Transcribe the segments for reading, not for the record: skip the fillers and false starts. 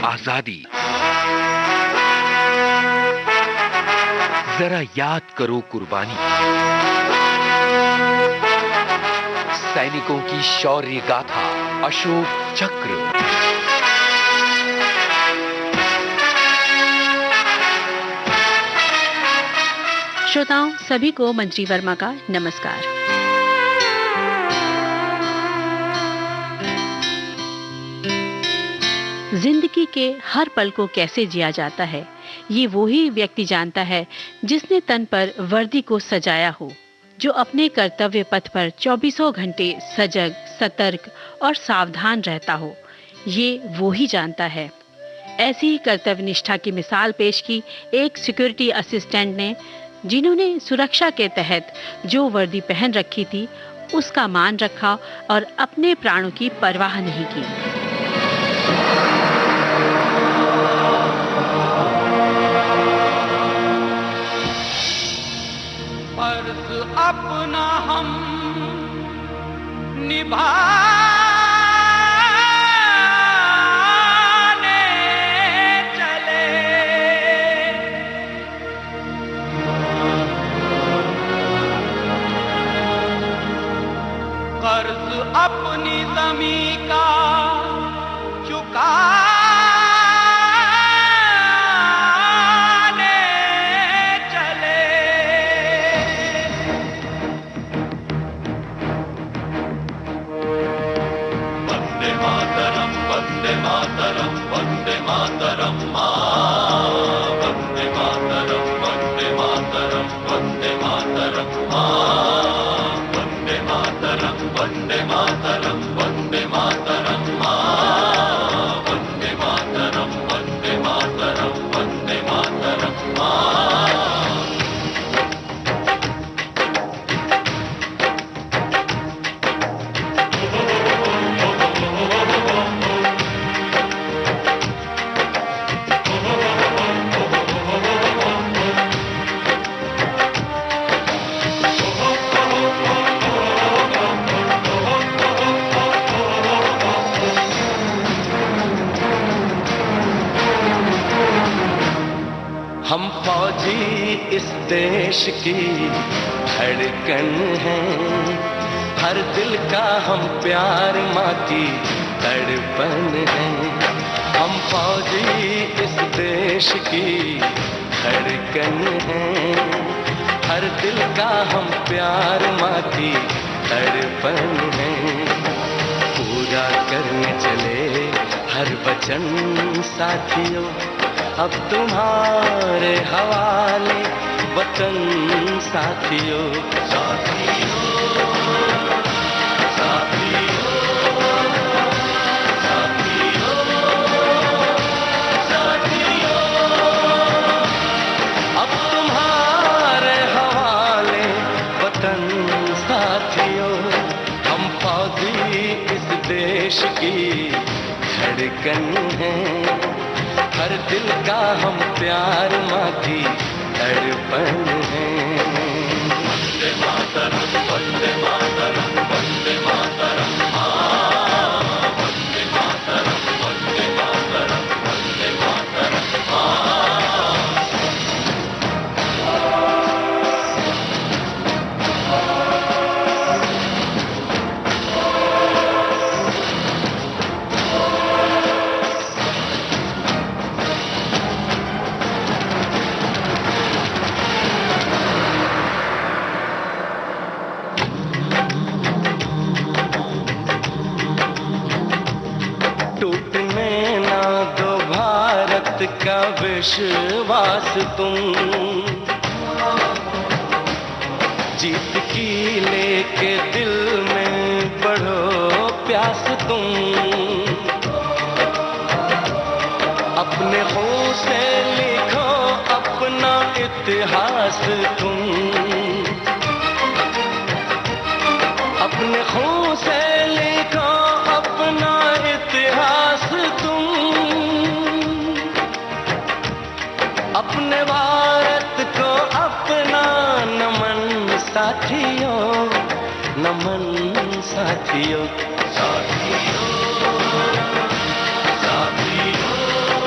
आजादी। जरा याद करो कुर्बानी, सैनिकों की शौर्य गाथा, अशोक चक्र। श्रोताओं, सभी को मंत्री वर्मा का नमस्कार। जिंदगी के हर पल को कैसे जिया जाता है, ये वही व्यक्ति जानता है जिसने तन पर वर्दी को सजाया हो, जो अपने कर्तव्य पथ पर 24 घंटे सजग, सतर्क और सावधान रहता हो। ये वो ही जानता है। ऐसी ही कर्तव्य निष्ठा की मिसाल पेश की एक सिक्योरिटी असिस्टेंट ने, जिन्होंने सुरक्षा के तहत जो वर्दी पहन रखी थी उसका मान रखा और अपने प्राणों की परवाह नहीं की। फर्ज अपना हम निभाने चले, कर्ज अपनी ज़मीं का चुका हम फौजी इस देश की धड़कन हैं, हर दिल का हम प्यार माँ की तड़पन हैं। हम फौजी इस देश की धड़कन हैं, हर दिल का हम प्यार माँ की तड़पन हैं। पूरा करने चले हर वचन साथियों, अब तुम्हारे हवाले वतन साथियों। साथियों, साथियों, साथियों, साथियों, अब तुम्हारे हवाले वतन साथियों। हम फौजी इस देश की धड़कन हैं, हर दिल का हम प्यार माँ की तड़पन है। वंदे मातरम, वंदे मातरम, वंदे मातरम, वंदे मातरम, वंदे मातरम, वंदे मातरम। का विश्वास तुम, जीत की लेके दिल में बढ़ो प्यास तुम। अपने खून से लिखो अपना इतिहास तुम, अपने खून से लिखो अपना इतिहास तुम। अपने भारत को अपना नमन साथियों, नमन साथियों। साथियों, साथियों,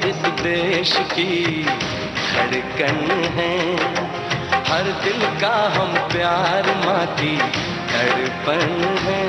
इस देश की धड़कन है, हर दिल का हम प्यार माँ की धड़पन है।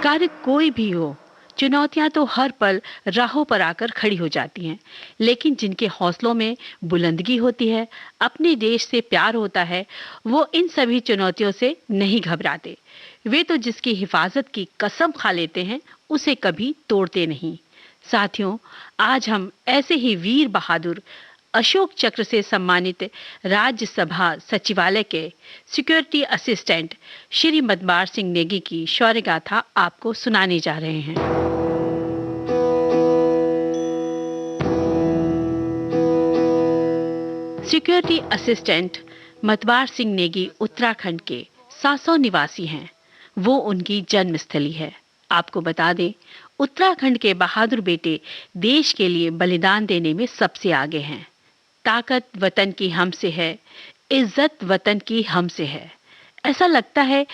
कार्य कोई भी हो, चुनौतियां तो हर पल राहों पर आकर खड़ी हो जाती हैं, लेकिन जिनके हौसलों में बुलंदगी होती है, अपने देश से प्यार होता है, वो इन सभी चुनौतियों से नहीं घबराते। वे तो जिसकी हिफाजत की कसम खा लेते हैं, उसे कभी तोड़ते नहीं। साथियों, आज हम ऐसे ही वीर बहादुर अशोक चक्र से सम्मानित राज्यसभा सचिवालय के सिक्योरिटी असिस्टेंट श्री मतवार सिंह नेगी की शौर्य गाथा आपको सुनाने जा रहे हैं। सिक्योरिटी असिस्टेंट मतवार सिंह नेगी उत्तराखंड के सासौ निवासी हैं। वो उनकी जन्मस्थली है। आपको बता दें, उत्तराखंड के बहादुर बेटे देश के लिए बलिदान देने में सबसे आगे हैं। ताकत वतन की हमसे है, इज्जत वतन की हमसे है। ऐसा लगता है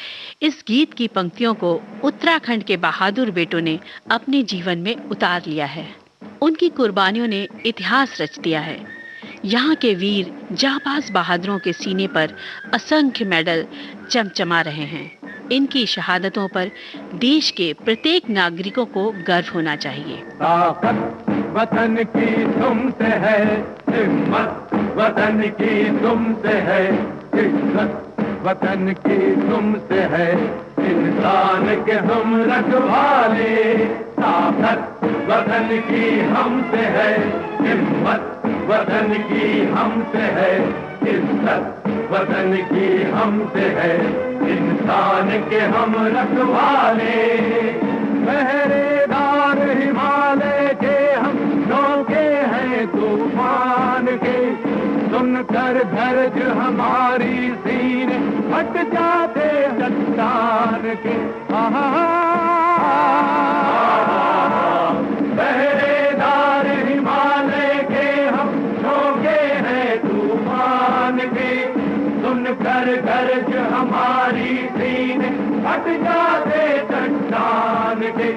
इस गीत की पंक्तियों को उत्तराखंड के बहादुर बेटों ने अपने जीवन में उतार लिया है। उनकी कुर्बानियों ने इतिहास रच दिया है। यहाँ के वीर जांबाज बहादुरों के सीने पर असंख्य मेडल चमचमा रहे हैं। इनकी शहादतों पर देश के प्रत्येक नागरिकों को गर्व होना चाहिए। ताकत वतन की तुमसे है, हिम्मत वतन की तुमसे है, इज्जत वतन की तुमसे है, इंसान के हम रखवाले। ताकत वतन की हमसे है, हिम्मत वतन की हमसे है, इज्जत वतन की हमसे है, इंसान के हम रखवाले। पहरेदार हिमालय के हम नौके हैं तूफान के, सुनकर धर्ज हमारी सीने फट जाते चट्टान के। पहरेदार हिमालय के हम नौके हैं तूफान के, सुनकर धर्ज हमारी सीने फट जाते चट्टान के।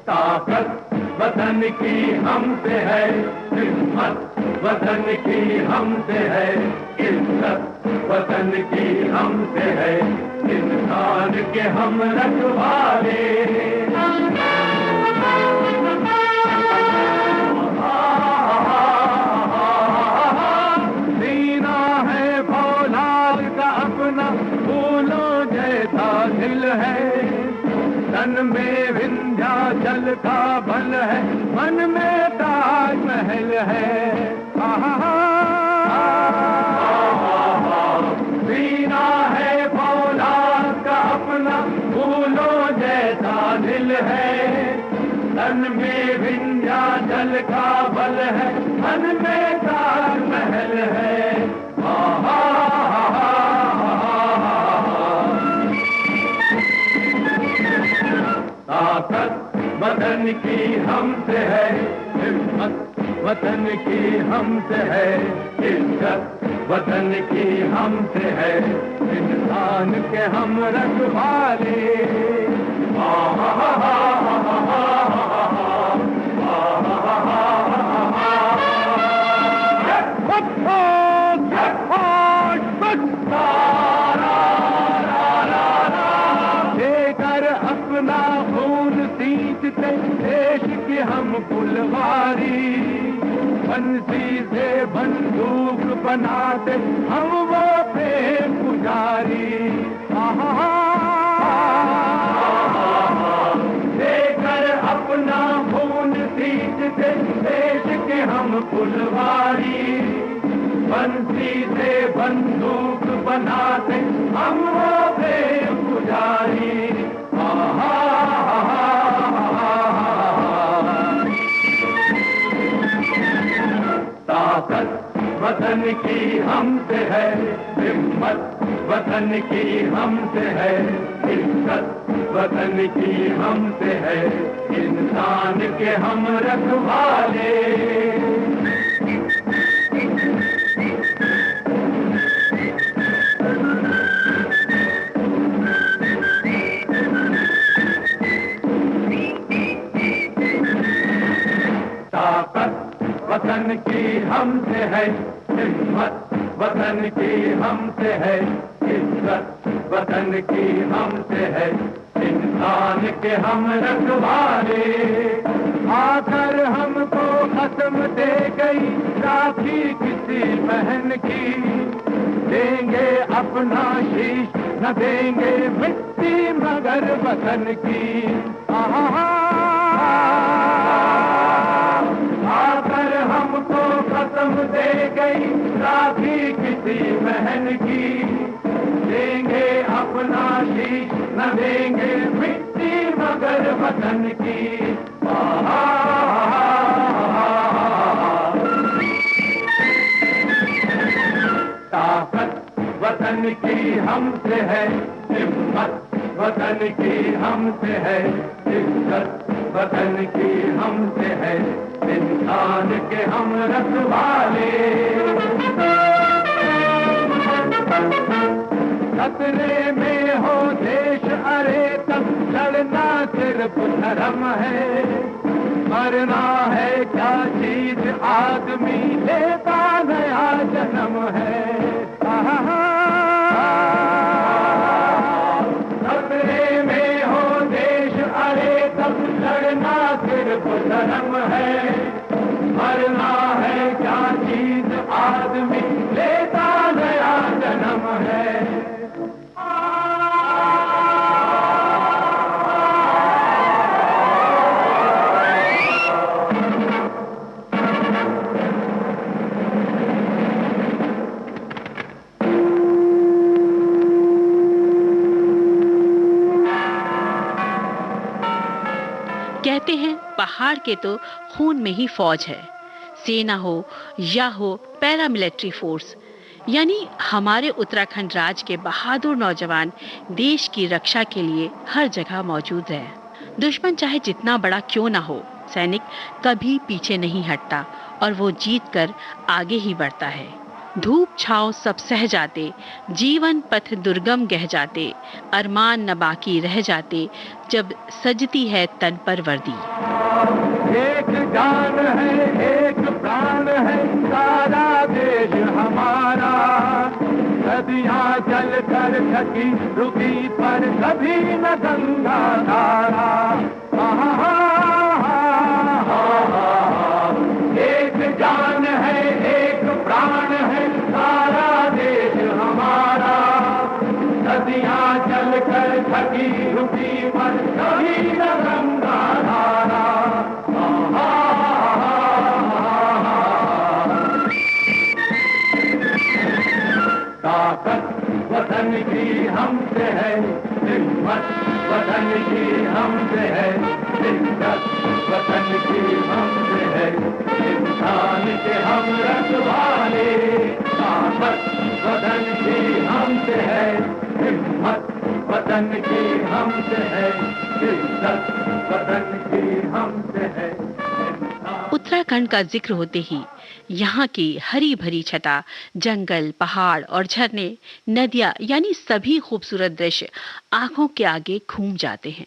ताकत वतन की हमसे है, हिम्मत वतन की हमसे है, इज्जत वतन की हमसे है, इंसान के हम रखवाले। सीना है फौलाद का अपना, फूलों जैसा दिल है, तन में विंध्याचल का बल है, मन में ताजमहल है। सीना है फौलाद का अपना, फूलों जैसा दिल है, तन में विंध्याचल का बल है, मन में ताजमहल है। ताकत वतन की हमसे है, हिम्मत वतन की हमसे है, इज्जत वतन की हमसे है, इंसान के हम रखवाले। देकर अपना खून सींचते देश की हम फुलवारी, बंसी से बंदूक बनाते हम वो प्रेम पुजारी। देकर अपना खून सींचते देश के हम फुलवारी, बंसी से बंदूक बनाते हम हो प्रेम पुजारी। ताकत वतन की हमसे है, हिम्मत वतन की हमसे है, इज्जत वतन की हमसे है, इंसान के हम रखवाले। वतन की हमसे है, हिम्मत वतन की हमसे है, इज्जत वतन की हमसे है, इंसान के हम रखवाले। आकर हमको खत्म दे गई राखी किसी बहन की, देंगे अपना शीश न देंगे मिट्टी मगर वतन की। आकर हमको कसम दे गई राखी किसी बहन की, देंगे अपना शीश न देंगे मिट्टी मगर वतन की। ताकत वतन की हमसे है, हिम्मत वतन की हमसे है, इज्जत वतन की हमसे है, इंसान के हम रखवाले। खतरे में हो देश अरे तब लड़ना सिर्फ धर्म है, मरना है क्या चीज आदमी लेता नया जन्म है। खतरे में हो देश अरे तब लड़ना सिर्फ धर्म है, मरना है क्या चीज आदमी लेता नया जन्म है। कहते हैं पहाड़ के तो खून में ही फौज है, सेना हो या हो पैरामिलिट्री फोर्स, यानी हमारे उत्तराखंड राज्य के बहादुर नौजवान देश की रक्षा के लिए हर जगह मौजूद है। दुश्मन चाहे जितना बड़ा क्यों ना हो, सैनिक कभी पीछे नहीं हटता और वो जीत कर आगे ही बढ़ता है। धूप छाव सब सह जाते, जीवन पथ दुर्गम गह जाते, अरमान न बाकी रह जाते, जब सजती है तन पर वर्दी। एक जान है, एक प्राण है, सारा देश हमारा, नदियाँ जल कर थकी रुकी पर कभी न गंगा धारा। एक जान है, एक प्राण है, सारा देश हमारा, नदियाँ जल कर थकी रुकी पर कभी न गंगा धारा। ताकत वतन की हमसे है, हिम्मत वतन की हमसे है, इज्जत वतन की हमसे है, इंसान के हम रखवाले। ताकत वतन की हमसे है, हिम्मत वतन की हमसे है, इज्जत वतन की हमसे है। उत्तराखंड का जिक्र होते ही यहाँ की हरी भरी छटा, जंगल, पहाड़ और झरने, नदियाँ यानी सभी खूबसूरत दृश्य आंखों के आगे घूम जाते हैं।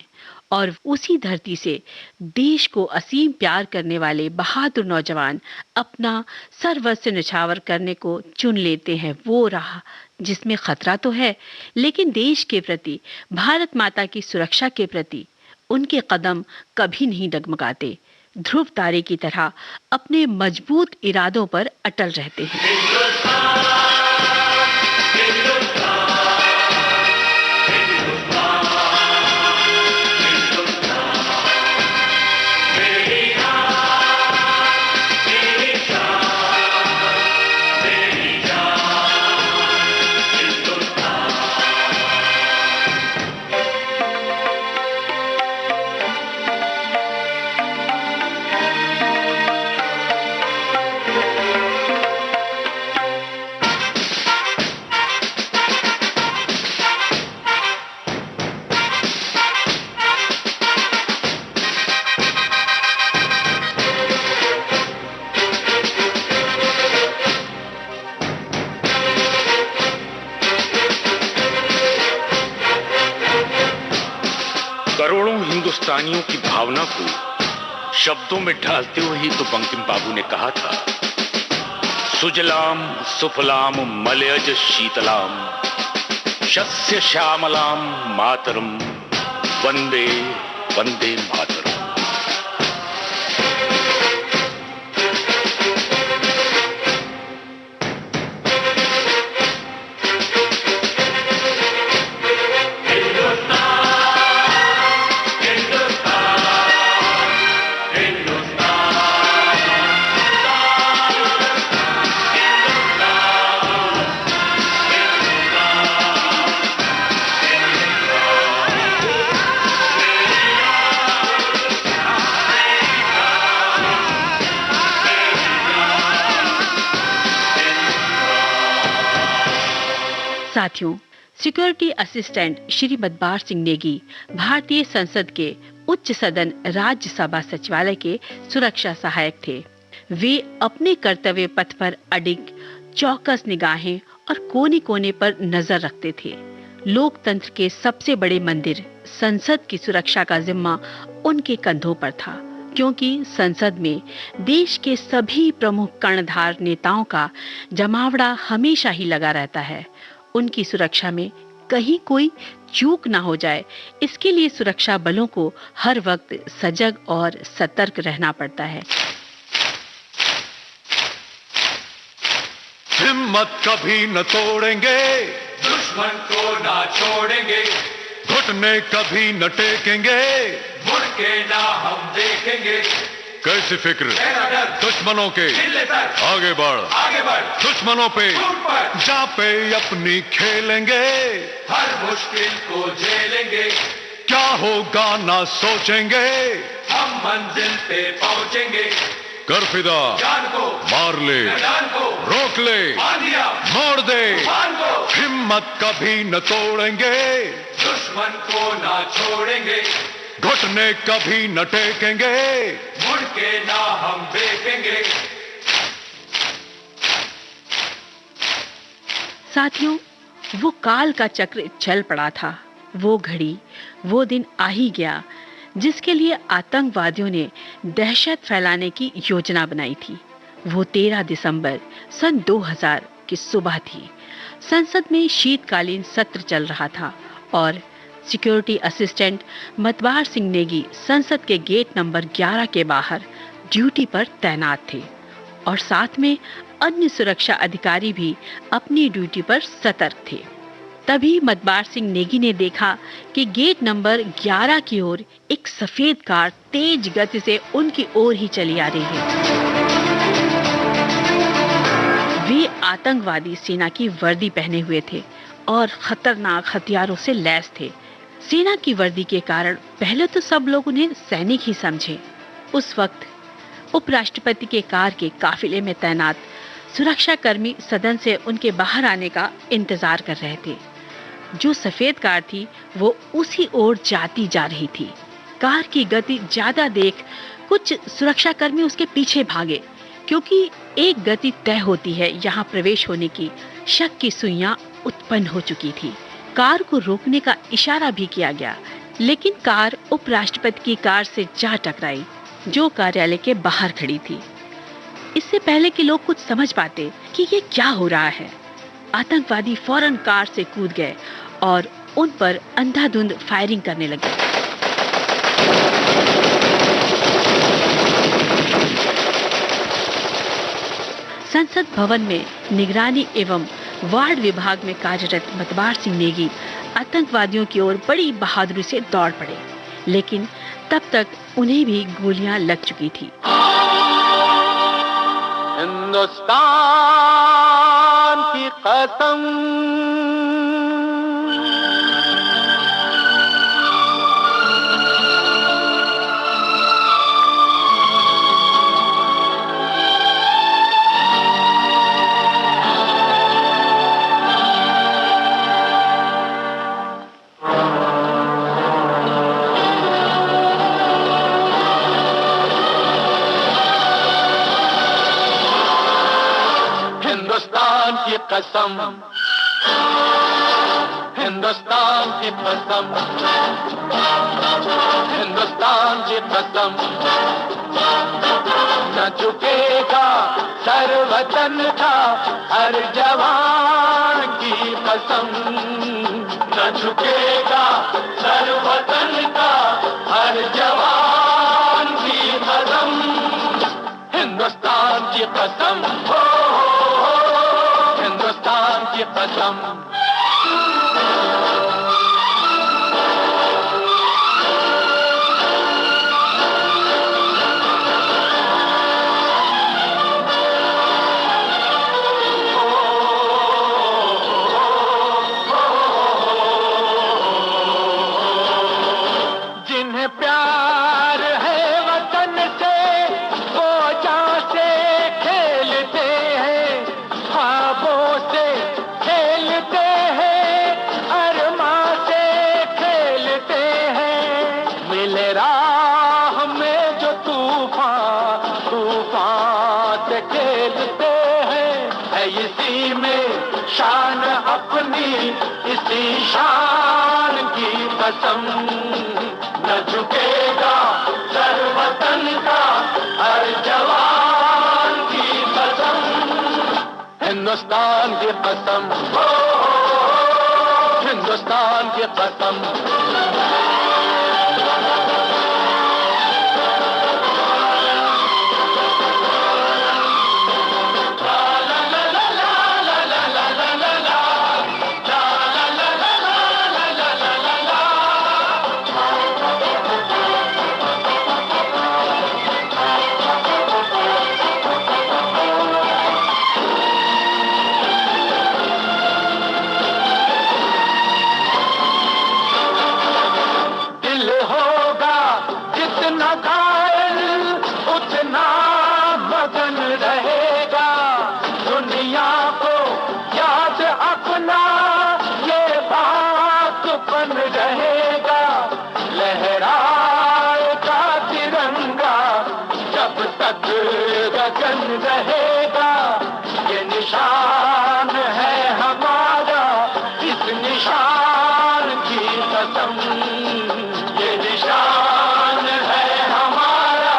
और उसी धरती से देश को असीम प्यार करने वाले बहादुर नौजवान अपना सर्वस्व न्यौछावर करने को चुन लेते हैं। वो राह जिसमें खतरा तो है, लेकिन देश के प्रति, भारत माता की सुरक्षा के प्रति उनके कदम कभी नहीं डगमगाते। ध्रुव तारे की तरह अपने मजबूत इरादों पर अटल रहते हैं। हिंदुस्तानियों की भावना को शब्दों में ढालते हुए ही तो बंकिम बाबू ने कहा था, सुजलाम सुफलाम मलयज शीतलाम शस्य श्यामलाम मातरम वंदे वंदे मातरम। साथियों, सिक्योरिटी असिस्टेंट श्री मदबार सिंह नेगी भारतीय संसद के उच्च सदन राज्यसभा सचिवालय के सुरक्षा सहायक थे। वे अपने कर्तव्य पथ पर अडिग, चौकस निगाहें और कोने कोने पर नजर रखते थे। लोकतंत्र के सबसे बड़े मंदिर संसद की सुरक्षा का जिम्मा उनके कंधों पर था, क्योंकि संसद में देश के सभी प्रमुख कर्णधार नेताओं का जमावड़ा हमेशा ही लगा रहता है। उनकी सुरक्षा में कहीं कोई चूक ना हो जाए, इसके लिए सुरक्षा बलों को हर वक्त सजग और सतर्क रहना पड़ता है। हिम्मत कभी न तोड़ेंगे, दुश्मन को ना छोड़ेंगे, घुटने कभी न टेकेंगे, मुड़ के ना हम देखेंगे। कैसी फिक्र तेरा डर, दुश्मनों के चिल्ले सर, आगे बढ़, आगे बढ़, दुश्मनों पे टूट पर, जा पे अपनी खेलेंगे, हर मुश्किल को झेलेंगे, क्या होगा ना सोचेंगे, हम मंजिल पे पहुंचेंगे। कर फिदा, जान को मार ले, मैदान को रोक ले, बांध दिया, मोड़ दे, तूफान को हिम्मत कभी न तोड़ेंगे, दुश्मन को ना छोड़ेंगे, घुटने कभी न टेकेंगे, मुड़ के ना हम देखेंगे। साथियों, वो काल का चक्र चल पड़ा था। वो घड़ी, वो दिन आ ही गया जिसके लिए आतंकवादियों ने दहशत फैलाने की योजना बनाई थी। वो 13 दिसंबर सन 2000 की सुबह थी। संसद में शीतकालीन सत्र चल रहा था और सिक्योरिटी असिस्टेंट मतबार सिंह नेगी संसद के गेट नंबर 11 के बाहर ड्यूटी पर तैनात थे और साथ में अन्य सुरक्षा अधिकारी भी अपनी ड्यूटी पर सतर्क थे। तभी मतबार सिंह नेगी ने देखा कि गेट नंबर 11 की ओर एक सफेद कार तेज गति से उनकी ओर ही चली आ रही है। वे आतंकवादी सेना की वर्दी पहने हुए थे और खतरनाक हथियारों से लैस थे। सेना की वर्दी के कारण पहले तो सब लोग उन्हें सैनिक ही समझे। उस वक्त उपराष्ट्रपति के कार के काफिले में तैनात सुरक्षा कर्मी सदन से उनके बाहर आने का इंतजार कर रहे थे। जो सफेद कार थी वो उसी ओर जाती जा रही थी। कार की गति ज्यादा देख कुछ सुरक्षा कर्मी उसके पीछे भागे, क्योंकि एक गति तय होती है यहाँ प्रवेश होने की। शक की सुइयां उत्पन्न हो चुकी थी। कार को रोकने का इशारा भी किया गया, लेकिन कार उपराष्ट्रपति की कार से जा टकराई जो कार्यालय के बाहर खड़ी थी। इससे पहले कि लोग कुछ समझ पाते कि ये क्या हो रहा है, आतंकवादी फौरन कार से कूद गए और उन पर अंधाधुंध फायरिंग करने लगे। संसद भवन में निगरानी एवं वार्ड विभाग में कार्यरत मतबार सिंह नेगी आतंकवादियों की ओर बड़ी बहादुरी से दौड़ पड़े, लेकिन तब तक उन्हें भी गोलियां लग चुकी थी। हिंदुस्तान की कसम, हिंदुस्तान की कसम, हिंदुस्तान की कसम, हिंदुस्तान की कसम, न झुकेगा सर वतन का हर जवान की कसम, न झुकेगा सर वतन का हर जवान की कसम, हिंदुस्तान की कसम, हो हिंदुस्तान की कसम। शान अपनी इसी शान की कसम, न झुकेगा सर वतन का हर जवान की कसम, हिंदुस्तान की कसम, हिंदुस्तान की कसम। रहेगा ये निशान है हमारा, इस निशान की कसम, ये निशान है हमारा,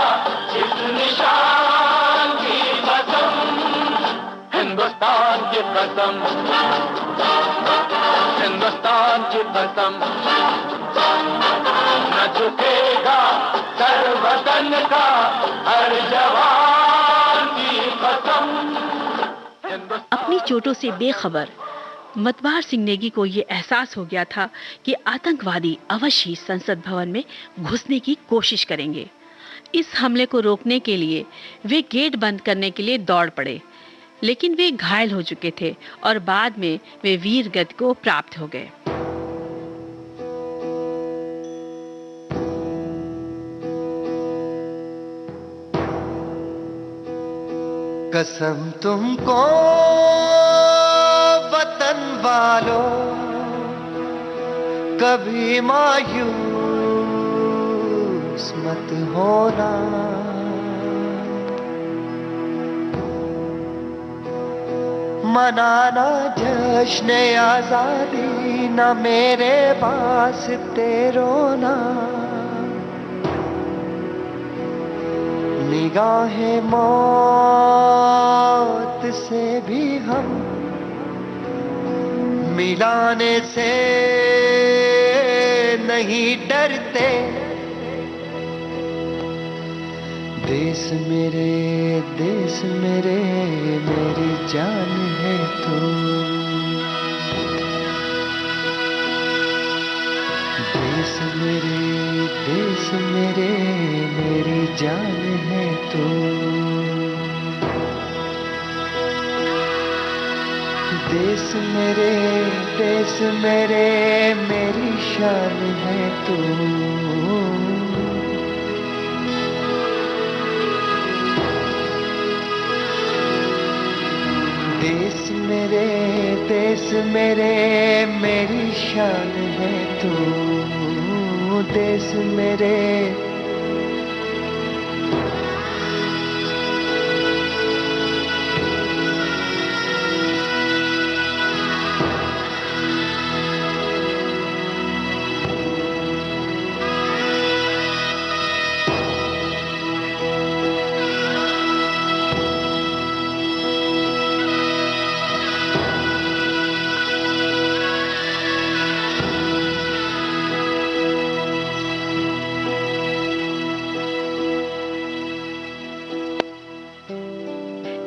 इस निशान की कसम, हिंदुस्तान की कसम, हिंदुस्तान की कसम, न झुकेगा सर वतन का हर जवान। अपनी चोटों से बेखबर मतवार सिंह नेगी को ये एहसास हो गया था कि आतंकवादी अवश्य ही संसद भवन में घुसने की कोशिश करेंगे। इस हमले को रोकने के लिए वे गेट बंद करने के लिए दौड़ पड़े, लेकिन वे घायल हो चुके थे और बाद में वे वीर गति को प्राप्त हो गए। कसम तुमको वतन वालों, कभी मायूस मत होना, मनाना जश्न आजादी, न मेरे वास्ते रोना, निगाहे मौत से भी हम मिलाने से नहीं डरते। देश मेरे मेरी जान है तू, देश मेरे मेरी जान है तू, देश मेरे मेरी शान है तू, देश मेरे मेरी शान है तू, देश मेरे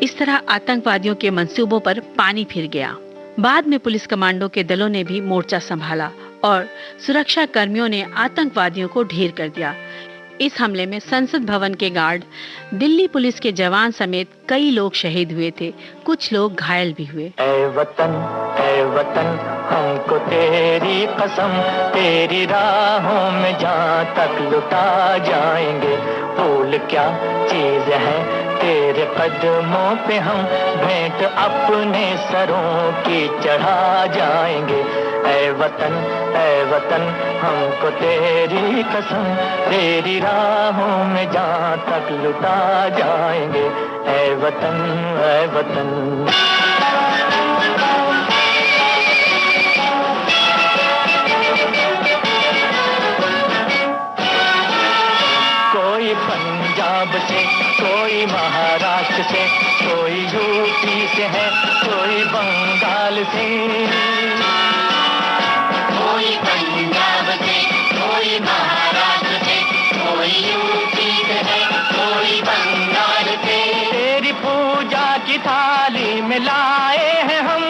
इस तरह आतंकवादियों के मंसूबों पर पानी फिर गया। बाद में पुलिस कमांडो के दलों ने भी मोर्चा संभाला और सुरक्षा कर्मियों ने आतंकवादियों को ढेर कर दिया। इस हमले में संसद भवन के गार्ड, दिल्ली पुलिस के जवान समेत कई लोग शहीद हुए थे, कुछ लोग घायल भी हुए। ऐ वतन हमको तेरी कसम, तेरी राहों में जहाँ तक लुटा जाएंगे। फूल क्या चीज है तेरे कदमों पे, हम भेंट अपने सरों की चढ़ा जाएंगे। ऐ वतन हमको तेरी कसम, तेरी राहों में जहाँ तक लुटा जाएंगे। ऐ वतन कोई पंजाब से, कोई महाराष्ट्र से, कोई यूपी से है, कोई बंगाल से। कोई पंजाब से, कोई महाराष्ट्र से, कोई यूपी से है, कोई बंगाल से। तेरी पूजा की थाली में लाए हैं हम,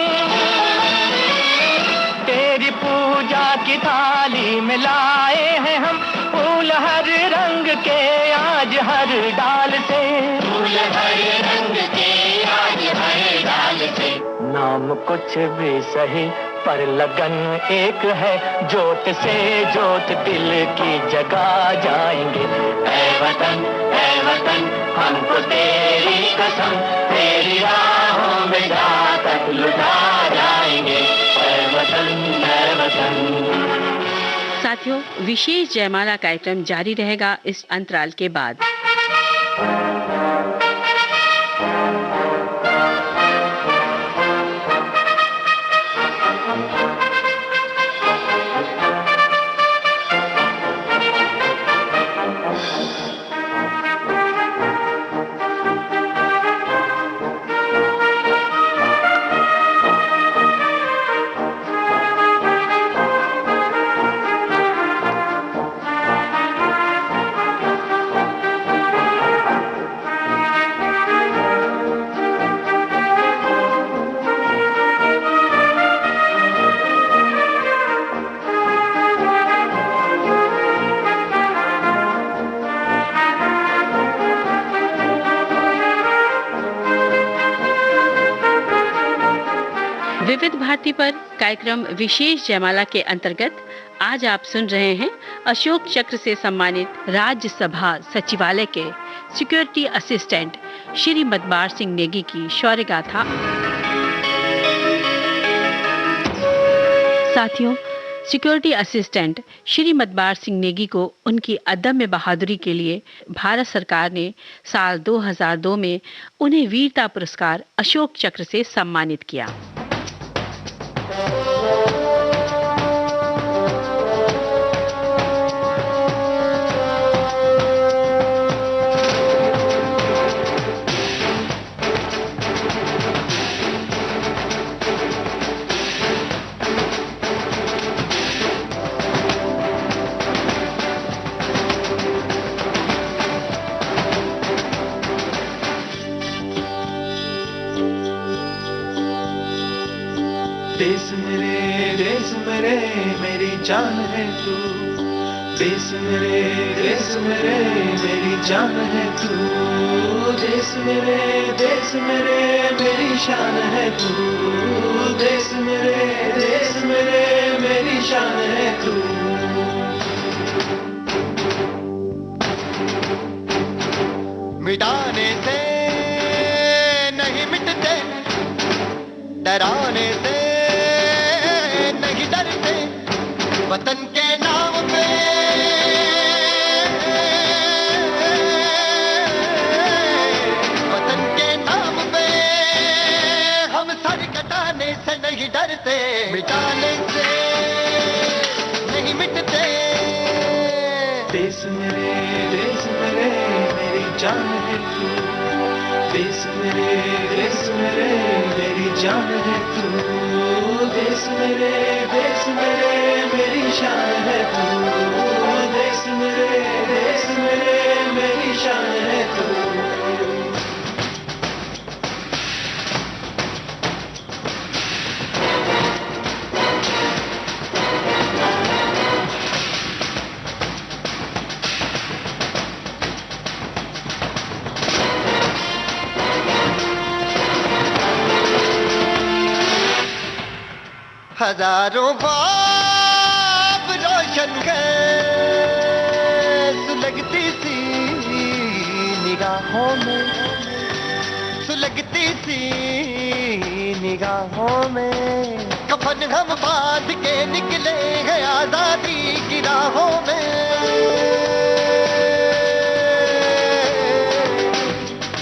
तेरी पूजा की थाली में लाए हैं हम, फूल हर रंग के आज हर डाल से, फूल हर रंग के आज हर डाल से। नाम कुछ भी सही पर लगन एक है, जोत से जोत दिल की जगा जाएंगे। ऐ वतन हमको तेरी कसम, तेरी राहों में जहाँ तक लुटा जाएंगे। ऐ वतन। साथियों, विशेष जयमाला कार्यक्रम जारी रहेगा इस अंतराल के बाद। विविध भारती पर कार्यक्रम विशेष जयमाला के अंतर्गत आज आप सुन रहे हैं अशोक चक्र से सम्मानित राज्यसभा सचिवालय के सिक्योरिटी असिस्टेंट श्री मदबार सिंह नेगी की शौर्य गाथा। साथियों, सिक्योरिटी असिस्टेंट श्री मदबार सिंह नेगी को उनकी अदम्य बहादुरी के लिए भारत सरकार ने साल 2002 में उन्हें वीरता पुरस्कार अशोक चक्र से सम्मानित किया। देश मेरे मेरी जान है तू, देश मेरे मेरी जान है तू, देश मेरे मेरी शान है तू, देश मेरे मेरी शान है तू। मिटाने से नहीं मिटते, डराने से नहीं डरते, वतन के नाम पे वतन के नाम पे हम सर कटाने से नहीं डरते, मिटाने से नहीं मिटते। देश मेरे मेरी जान है तू, देश मेरे मेरी जान है तू, देश मेरे मेरी शान है तू, देश मेरे मेरी शान है तू। हजारों ख्वाब रोशन कर सुलगती सी निगाहों में, सुलगती सी निगाहों में। कफन हम बांध के निकले हैं आजादी की राहों में,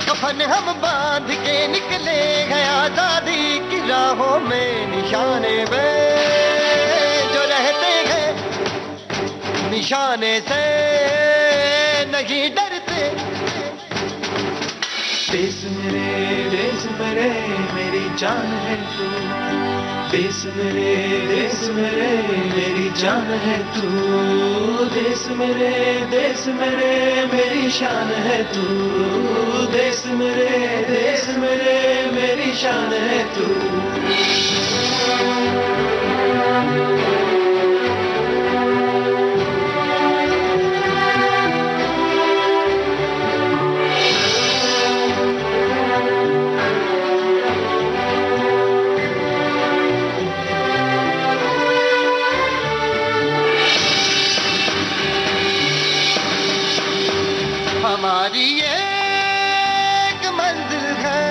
कफन हम बांध के निकले हैं आजादी की राहों में। निशाने में जो रहते हैं निशाने से नहीं डरते। देश मेरे मेरी जान है तू, देश मेरे मेरी जान है तू, देश मेरे मेरी शान है तू, देश मेरे मेरी शान है तू। हमारी एक मंजिल है,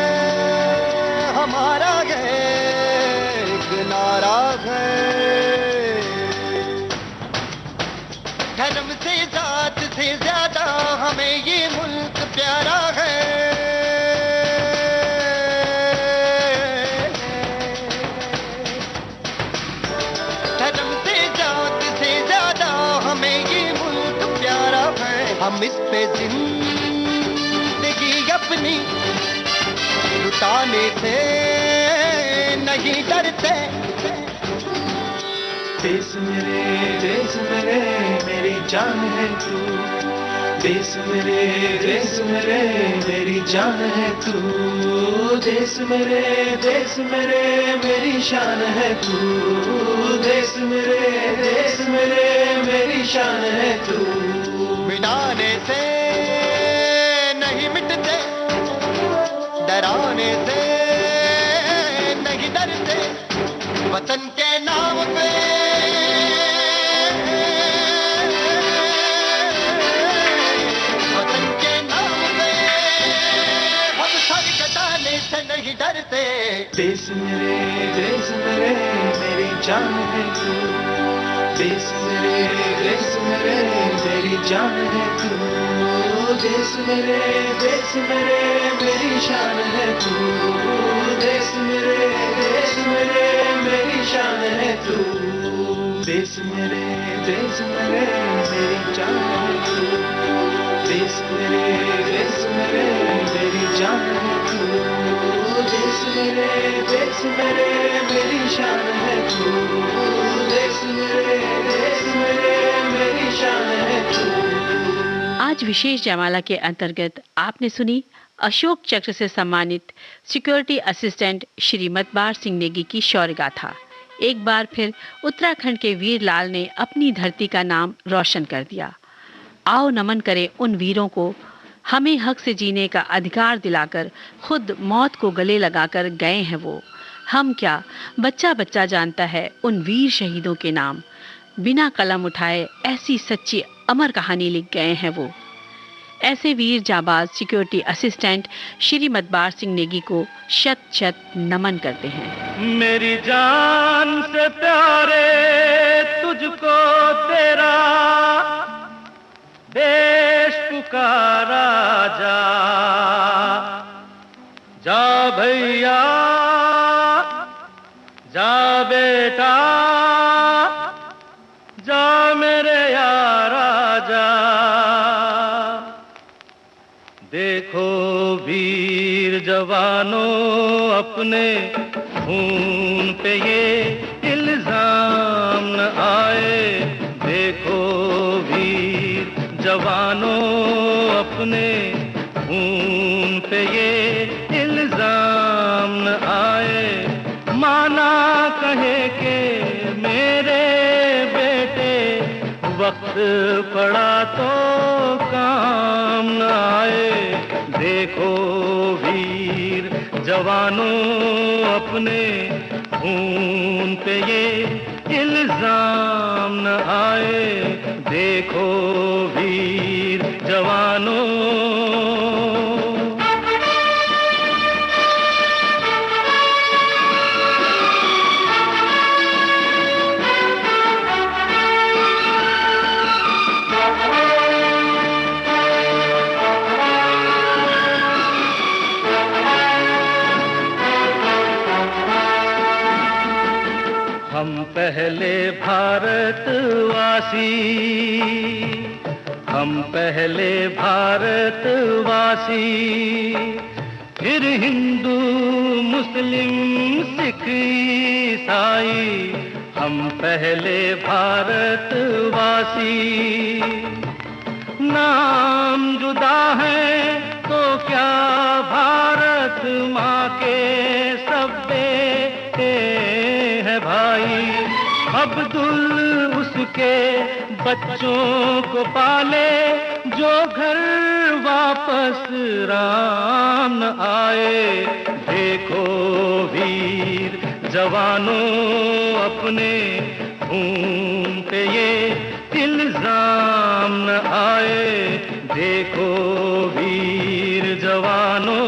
हमारा एक नारा है। धर्म से जात से ज्यादा हमें ये मुल्क प्यारा है। धर्म से जात से ज्यादा हमें ये मुल्क प्यारा है। हम इस पे जिंदगी अपनी लुटाने से नहीं डरते। देश मेरे मेरी जान है तू, देश मेरे मेरी जान है तू, देश मेरे मेरी शान है तू, देश मेरे मेरी शान है तू। मिटाने से नहीं मिटते, डराने से नहीं डरते। वतन के नाम पे वतन के नाम पे हम सर कटाने से नहीं डरते। देश मेरे मेरी जान है तू, देश मेरे मेरी जान है तू, देश मेरे मेरी शान है तू, देश मेरे मेरी शान है तू, देश मेरे मेरी जान है तू, देश मेरे मेरी जान है तू, देश मेरे मेरी शान है तू, देश मेरे मेरी शान है तू। आज विशेष जयमाला के अंतर्गत आपने सुनी अशोक चक्र से सम्मानित सिक्योरिटी असिस्टेंट श्री मतबार सिंह नेगी की शौर्य गाथा। एक बार फिर उत्तराखंड के वीर लाल ने अपनी धरती का नाम रोशन कर दिया। आओ नमन करें उन वीरों को, हमें हक से जीने का अधिकार दिलाकर खुद मौत को गले लगाकर गए हैं वो। हम क्या, बच्चा बच्चा जानता है उन वीर शहीदों के नाम। बिना कलम उठाए ऐसी सच्ची अमर कहानी लिख गए हैं वो। ऐसे वीर जाबाज सिक्योरिटी असिस्टेंट श्री मतबार सिंह नेगी को शत शत नमन करते हैं। मेरी जान से प्यारे तुझको तेरा देश पुकारा जा, जा भैया जा बेटा जा मेरे यारा जा। देखो वीर जवानों अपने खून पे ये इल्जाम न आए। देखो वीर जवानों अपने खून पे ये इल्जाम न आए। माना कहे के मेरे बेटे वक्त पड़ा तो काम न आए। देखो वीर जवानों अपने खून पे ये इल्जाम न आए। देखो वीर जवानों। हम पहले भारतवासी, हम पहले भारतवासी, फिर हिंदू मुस्लिम सिख ईसाई, हम पहले भारतवासी। नाम जुदा है तो क्या भारत माँ के सब बेटे हैं भाई। अब्दुल उसके बच्चों को पाले जो घर वापस राम न आए। देखो वीर जवानों अपने खून पे ये इल्जाम न आए। देखो वीर जवानों।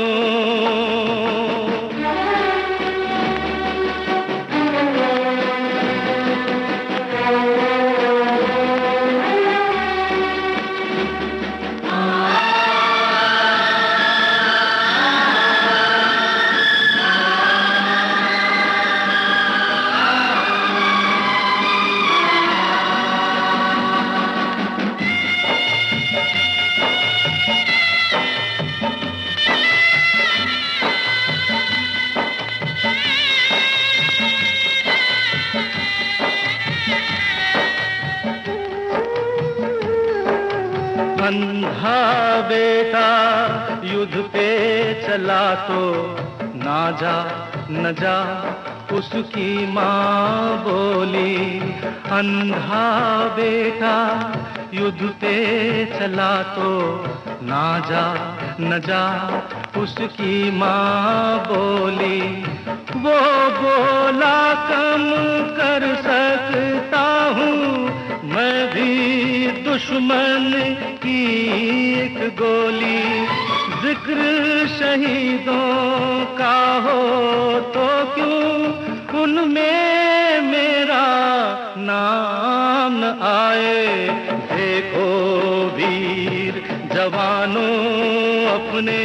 अंधा बेटा युद्ध पे चला तो ना जा न जा उसकी माँ बोली। अंधा बेटा युद्ध पे चला तो ना जा न जा उसकी माँ बोली। वो बोला कम कर सकता हूँ मैं भी दुश्मन की एक गोली। जिक्र शहीदों का हो तो क्यों उनमें मेरा नाम न आए। देखो वीर जवानों अपने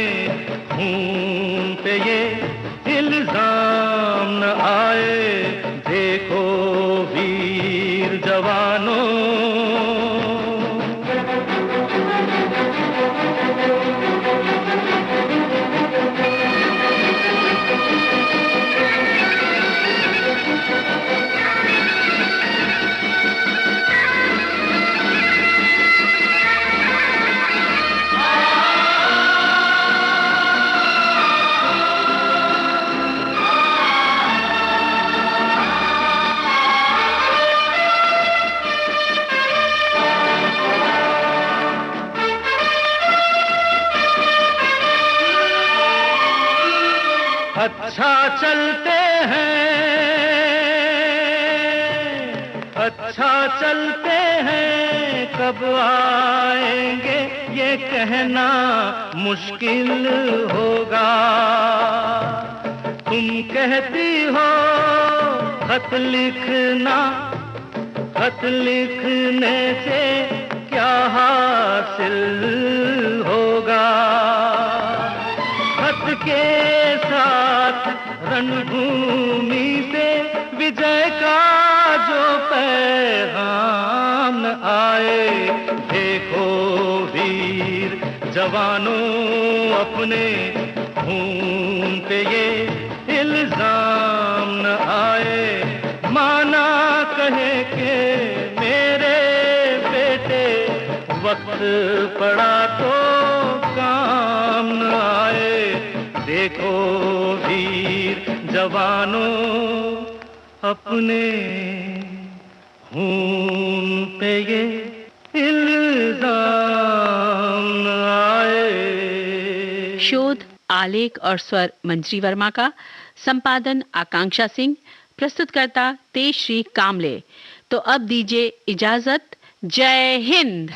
खून पे ये इल्जाम न आए। देखो वीर जवानों। अच्छा चलते हैं, अच्छा चलते हैं, कब आएंगे ये कहना मुश्किल होगा। तुम कहती हो खत लिखना, खत लिखने से क्या हासिल होगा। खत के साथ रणभूमि से विजय का जो पैगाम न आए। देखो वीर जवानों अपने खून पे ये इल्जाम न आए। माना कहे के मेरे बेटे वक्त पड़ा तो काम न आए। देखो वीर जवानों अपने खून पे ये इल्जाम न आए। शोध, आलेख और स्वर मंजरी वर्मा का, संपादन आकांक्षा सिंह, प्रस्तुतकर्ता तेजश्री कामले। तो अब दीजिए इजाजत। जय हिंद।